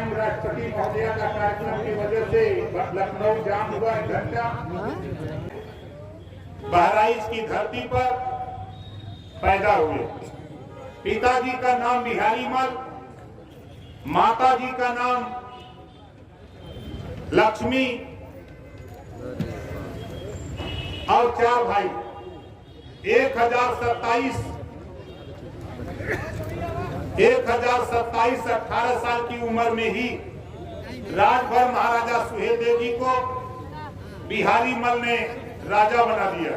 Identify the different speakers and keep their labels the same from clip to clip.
Speaker 1: स्वयं राष्ट्रपति महोदय का कार्यक्रम की वजह से लखनऊ जाम हुआ 1 घंटा। बहराइच की धरती पर पैदा हुए। पिताजी का नाम बिहारी मल, माताजी का नाम लक्ष्मी और 4 भाई। 1027 18 साल की उम्र में ही राजभर महाराजा सुहेलदेव जी को बिहारी मल ने राजा बना दिया।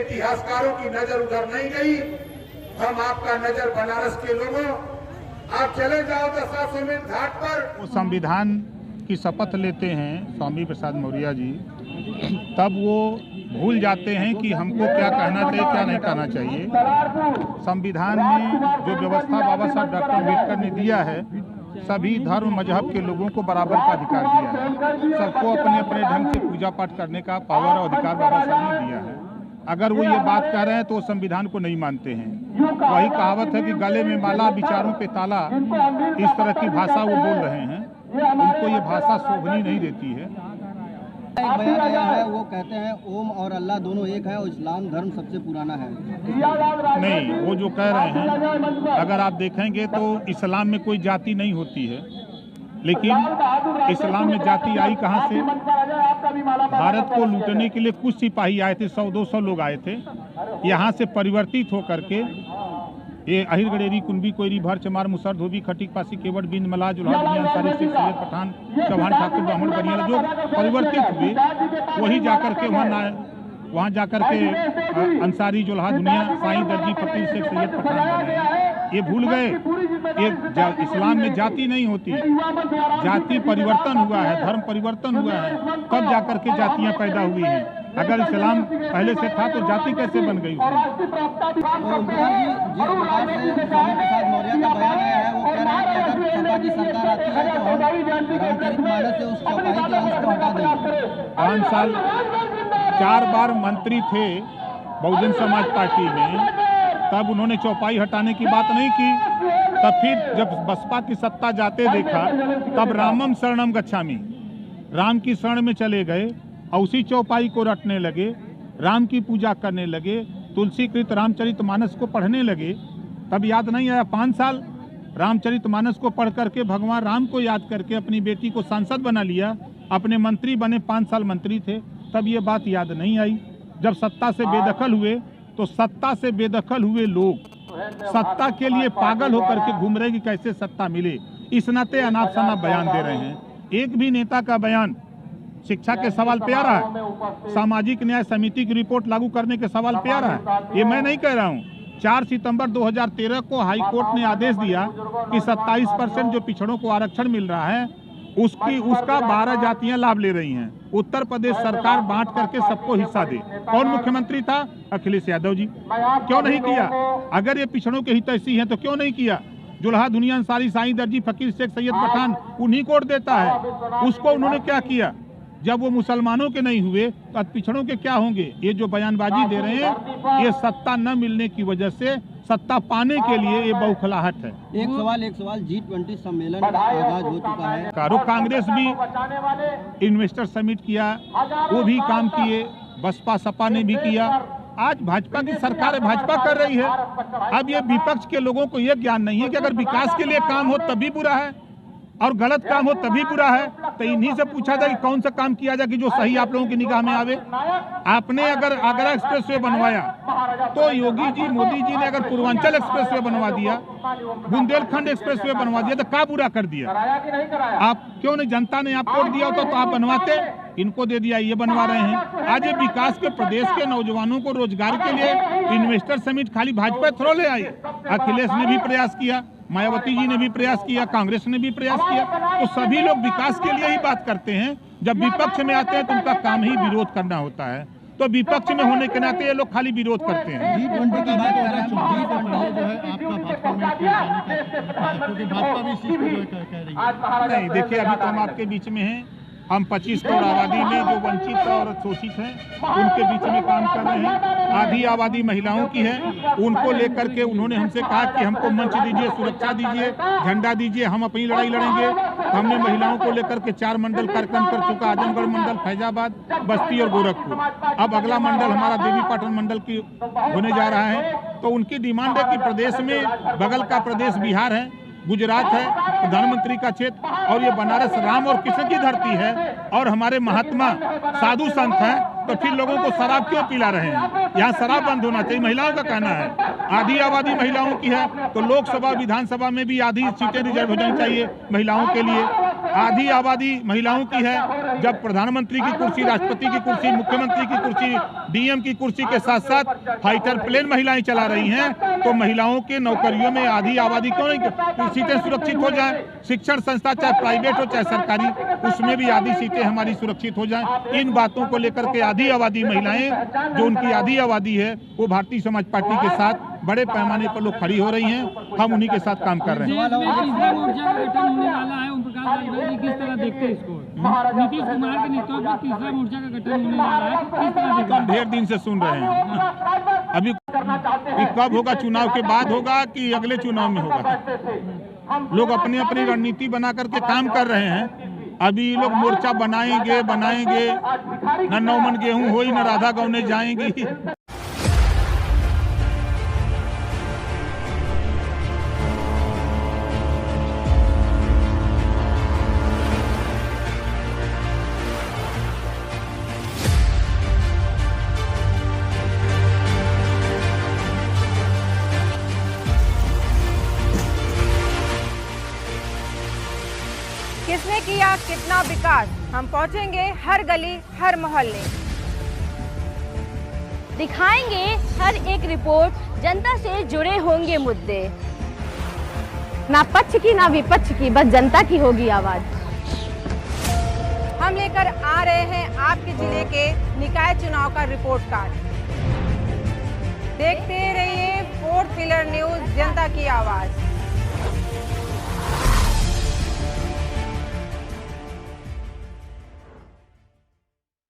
Speaker 1: इतिहासकारों की नजर उधर नहीं गई। हम आपका नजर बनारस के लोगों, आप चले जाओ दशाश्वमेध घाट पर।
Speaker 2: वो संविधान की शपथ लेते हैं स्वामी प्रसाद मौर्य जी, तब वो भूल जाते हैं कि हमको क्या कहना चाहिए क्या नहीं कहना चाहिए। संविधान में जो व्यवस्था बाबा साहब डॉक्टर अम्बेडकर ने दिया है, सभी धर्म मजहब के लोगों को बराबर का अधिकार दिया है। सबको अपने अपने ढंग से पूजा पाठ करने का पावर और अधिकार बाबा साहब ने दिया है। अगर वो ये बात कह रहे हैं तो वो संविधान को नहीं मानते हैं। वही कहावत है कि गले में माला विचारों पे ताला, इस तरह की भाषा वो बोल रहे हैं। उनको ये भाषा शोभनी नहीं देती है।
Speaker 3: एक बयान आया है, वो कहते हैं ओम और अल्लाह दोनों एक है और इस्लाम धर्म सबसे पुराना है।
Speaker 2: नहीं, वो जो कह रहे हैं, अगर आप देखेंगे तो इस्लाम में कोई जाति नहीं होती है, लेकिन इस्लाम में जाति आई कहाँ से? भारत को लूटने के लिए कुछ सिपाही आए थे, 100-200 लोग आए थे। यहाँ से परिवर्तित होकर के ये अहिर गडेरी कुंभी कोयरी भर चमार मुसर धोबी खटीक पासी केवट बिंद मला जुल्हा दुनिया अंसारी शेख सैयद पठान चौहान ठाकुर ब्राह्मण बनियाल जो परिवर्तित हुए, वही जाकर के वहाँ जाकर के अंसारी जुल्हा दुनिया साईं दर्जी फकीर शेख सैयद पठान बने। ये भूल गए, ये इस्लाम में जाति नहीं होती, जाति परिवर्तन हुआ है, धर्म परिवर्तन हुआ है, तब जाकर के जातियाँ पैदा हुई हैं। अगर इस्लाम पहले से था तो जाति कैसे बन गई? पाँच साल 4 बार मंत्री थे बहुजन समाज पार्टी में, तब उन्होंने चौपाई हटाने की बात नहीं की। तब फिर जब बसपा की सत्ता जाते देखा, तब रामम शरणम गच्छामि, राम की शरण में चले गए और उसी चौपाई को रटने लगे, राम की पूजा करने लगे, तुलसीकृत रामचरितमानस को पढ़ने लगे। तब याद नहीं आया? 5 साल रामचरितमानस को पढ़ करके भगवान राम को याद करके अपनी बेटी को सांसद बना लिया, अपने मंत्री बने, 5 साल मंत्री थे, तब ये बात याद नहीं आई। जब सत्ता से बेदखल हुए तो सत्ता से बेदखल हुए लोग सत्ता के लिए पागल होकर के घूम रहे कि कैसे सत्ता मिले, इस नाते अनाप शनाप बयान दे रहे हैं। एक भी नेता का बयान शिक्षा के सवाल पे आ रहा है, सामाजिक न्याय समिति की रिपोर्ट लागू करने के सवाल पे आ रहा है। ये मैं नहीं कह रहा हूँ। 4 सितंबर 2013 को हाई कोर्ट ने आदेश दिया कि 27% जो पिछड़ों को आरक्षण मिल रहा है उसका 12 जातियां लाभ ले रही हैं। उत्तर प्रदेश सरकार बांट करके सबको हिस्सा दे। कौन मुख्यमंत्री था? अखिलेश यादव जी। क्यों नहीं किया? अगर ये पिछड़ों के हितैषी हैं तो क्यों नहीं किया? जुल्हा दुनिया अंसारी साईं दर्जी फकीर शेख सैयद पठान उन्हीं को देता है, उसको उन्होंने क्या किया? जब वो मुसलमानों के नहीं हुए तो पिछड़ों के क्या होंगे? ये जो बयानबाजी दे रहे हैं, ये सत्ता न मिलने की वजह से, सत्ता पाने के लिए ये बौखलाहट है।
Speaker 3: एक सवाल G20 सम्मेलन का आगाज हो चुका है।
Speaker 2: कांग्रेस भी इन्वेस्टर समिट किया, वो भी काम किए, बसपा सपा ने भी किया। आज भाजपा की सरकार है, भाजपा कर रही है। अब ये विपक्ष के लोगों को ये ज्ञान नहीं है कि अगर विकास के लिए काम हो तभी बुरा है और गलत काम हो तभी बुरा है। तो इन्हीं से पूछा जाए कि कौन सा काम किया जाए कि जो सही आप लोगों की निगाह में आवे। आपने अगर आगरा एक्सप्रेसवे बनवाया तो योगी जी मोदी जी ने अगर पूर्वांचल एक्सप्रेसवे बनवा दिया, बुंदेलखंड एक्सप्रेसवे बनवा दिया, तो क्या बुरा कर दिया? आप क्यों नहीं? जनता ने आप वोट दिया होता तो आप बनवाते, इनको दे दिया, ये बनवा रहे हैं। आज ये विकास के प्रदेश के नौजवानों को रोजगार के लिए इन्वेस्टर समिट खाली भाजपा थ्रो ले आई। अखिलेश ने भी प्रयास किया, मायावती जी ने भी प्रयास किया, कांग्रेस ने भी प्रयास किया। तो सभी लोग विकास के लिए ही बात करते हैं। जब विपक्ष में आते हैं तो उनका काम ही विरोध करना होता है। तो विपक्ष में होने के नाते ये लोग खाली विरोध करते हैं।
Speaker 3: G20 की बात कर रहे हैं, G20 जो है आपका भाजपा में क्योंकि भाजपा भी इस चीज को कह रही है।
Speaker 2: नहीं, देखिए, अभी तो हम आपके बीच में हैं। हम 25 करोड़ आबादी में जो वंचित और शोषित हैं उनके बीच में काम कर रहे हैं। आधी आबादी महिलाओं की है, उनको लेकर के उन्होंने हमसे कहा कि हमको मंच दीजिए, सुरक्षा दीजिए, झंडा दीजिए, हम अपनी लड़ाई लड़ेंगे। तो हमने महिलाओं को लेकर के 4 मंडल कार्यक्रम कर चुका, आजमगढ़ मंडल, फैजाबाद, बस्ती और गोरखपुर। अब अगला मंडल हमारा देवीपाटन मंडल की होने जा रहा है। तो उनकी डिमांड है कि प्रदेश में बगल का प्रदेश बिहार है, गुजरात है, प्रधानमंत्री का क्षेत्र, और ये बनारस राम और कृष्ण की धरती है और हमारे महात्मा साधु संत हैं, तो फिर लोगों को शराब क्यों पिला रहे हैं? यहाँ शराब बंद होना चाहिए, महिलाओं का कहना है। आधी आबादी महिलाओं की है, तो लोकसभा विधानसभा में भी आधी सीटें रिजर्व हो जानी चाहिए महिलाओं के लिए। आधी आबादी महिलाओं की है, जब प्रधानमंत्री की कुर्सी, राष्ट्रपति की कुर्सी, मुख्यमंत्री की कुर्सी, डीएम की कुर्सी के साथ साथ फाइटर प्लेन महिलाएं चला रही हैं, तो महिलाओं के नौकरियों में आधी आबादी क्यों नहीं, सीटें सुरक्षित हो जाएं। शिक्षण संस्था चाहे प्राइवेट हो चाहे सरकारी, उसमें भी आधी सीटें हमारी सुरक्षित हो जाएं। इन बातों को लेकर के आधी आबादी महिलाएं, जो उनकी आधी आबादी है, वो भारतीय समाज पार्टी के साथ बड़े पैमाने पर लोग खड़ी हो रही हैं। हम उन्हीं के साथ काम कर रहे हैं।
Speaker 4: तीसरा मोर्चा का गठन होने वाला है, ओम प्रकाश राजभर जी किस तरह देखते हैं इसको? नीतीश कुमार के नेतृत्व में तीसरा मोर्चा का गठन होने वाला है, किस तरह देखते हैं?
Speaker 2: हम ढेर दिन से सुन रहे हैं, अभी कब होगा? चुनाव के बाद होगा कि अगले चुनाव में होगा? लोग अपनी अपनी रणनीति बना करके काम कर रहे हैं। अभी लोग मोर्चा बनाएंगे, न 9 मन गेहूं होई, न राधा गौने जाएंगी।
Speaker 5: किसने किया कितना विकास, हम पहुंचेंगे हर गली हर मोहल्ले,
Speaker 6: दिखाएंगे हर एक रिपोर्ट, जनता से जुड़े होंगे मुद्दे, ना पक्ष की ना विपक्ष की, बस जनता की होगी आवाज।
Speaker 5: हम लेकर आ रहे हैं आपके जिले के निकाय चुनाव का रिपोर्ट कार्ड। देखते रहिए 4th पिलर न्यूज, जनता की आवाज।